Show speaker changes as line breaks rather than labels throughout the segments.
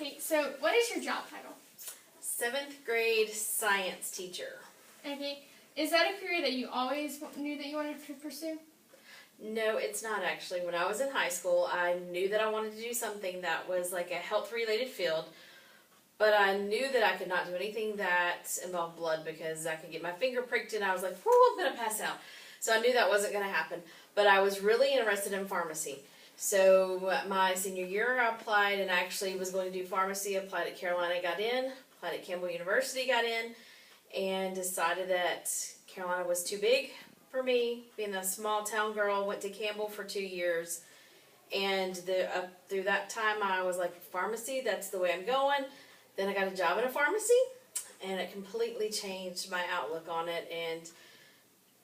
Okay, so what is your job title?
7th grade science teacher.
Okay, is that a career that you always knew that you wanted to pursue?
No, it's not actually. When I was in high school, I knew that I wanted to do something that was like a health-related field, but I knew that I could not do anything that involved blood because I could get my finger pricked and I was like, whoo, I'm going to pass out. So I knew that wasn't going to happen, but I was really interested in pharmacy. So my senior year, I applied and actually was going to do pharmacy, applied at Carolina, got in, applied at Campbell University, got in, and decided that Carolina was too big for me. Being a small town girl, went to Campbell for 2 years, and through that time I was like, pharmacy, that's the way I'm going. Then I got a job in a pharmacy, and it completely changed my outlook on it, and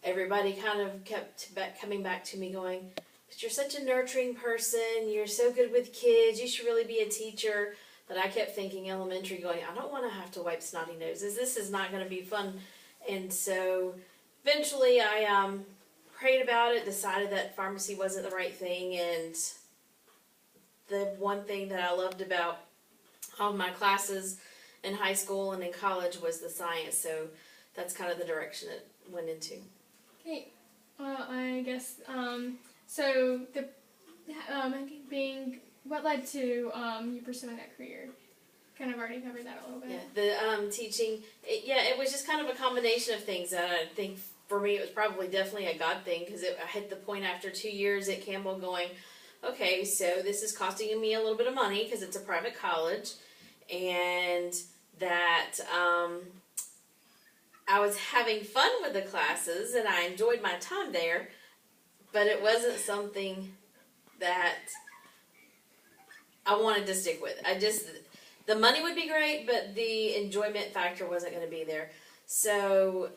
everybody kind of kept coming back to me going, but you're such a nurturing person, you're so good with kids, you should really be a teacher. But I kept thinking elementary, going, I don't want to have to wipe snotty noses, this is not going to be fun. And so eventually I prayed about it, decided that pharmacy wasn't the right thing, and the one thing that I loved about all of my classes in high school and in college was the science, so that's kind of the direction it went into.
Okay, well, I guess, so what led to you pursuing that career? Kind of already covered that a little bit.
Yeah, the teaching, it was just kind of a combination of things. I think for me it was probably definitely a God thing, because I hit the point after 2 years at Campbell going, okay, so this is costing me a little bit of money because it's a private college, and that I was having fun with the classes and I enjoyed my time there, but it wasn't something that I wanted to stick with. The money would be great, but the enjoyment factor wasn't going to be there. So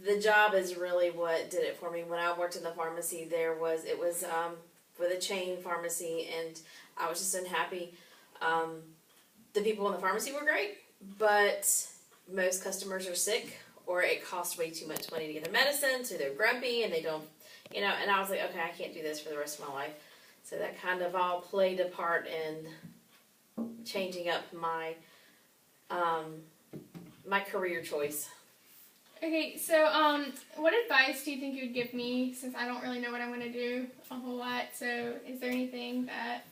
the job is really what did it for me. When I worked in the pharmacy, it was with a chain pharmacy, and I was just unhappy. The people in the pharmacy were great, but most customers are sick, or it costs way too much money to get their medicine, so they're grumpy and they don't, and I was like, okay, I can't do this for the rest of my life. So that kind of all played a part in changing up my my career choice.
Okay, so what advice do you think you would give me, since I don't really know what I'm going to do a whole lot? So is there anything that...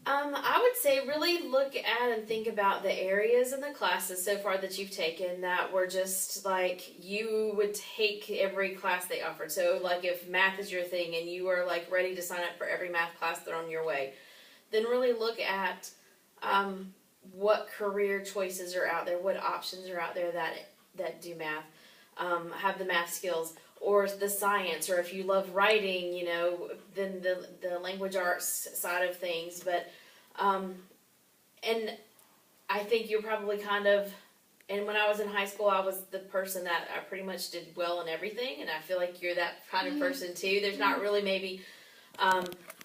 I would say really look at and think about the areas in the classes so far that you've taken that were just like you would take every class they offered. So like if math is your thing and you are like ready to sign up for every math class thrown your way, then really look at what career choices are out there, what options are out there that do math, have the math skills, or the science, or if you love writing, then the language arts side of things. But and I think you're probably and when I was in high school, I was the person that I pretty much did well in everything, and I feel like you're that kind of person too. There's not really maybe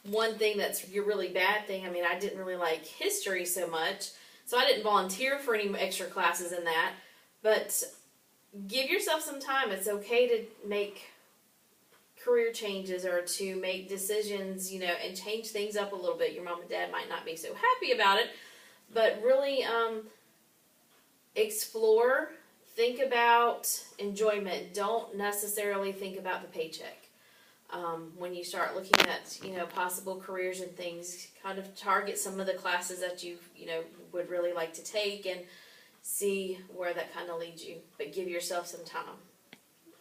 one thing that's your really bad thing. I mean, I didn't really like history so much, so I didn't volunteer for any extra classes in that, but give yourself some time. It's okay to make career changes or to make decisions, and change things up a little bit. Your mom and dad might not be so happy about it, but really explore, think about enjoyment. Don't necessarily think about the paycheck. When you start looking at, possible careers and things, kind of target some of the classes that you would really like to take and see where that kind of leads you, but give yourself some time.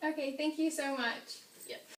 Okay, thank you so much.
Yep.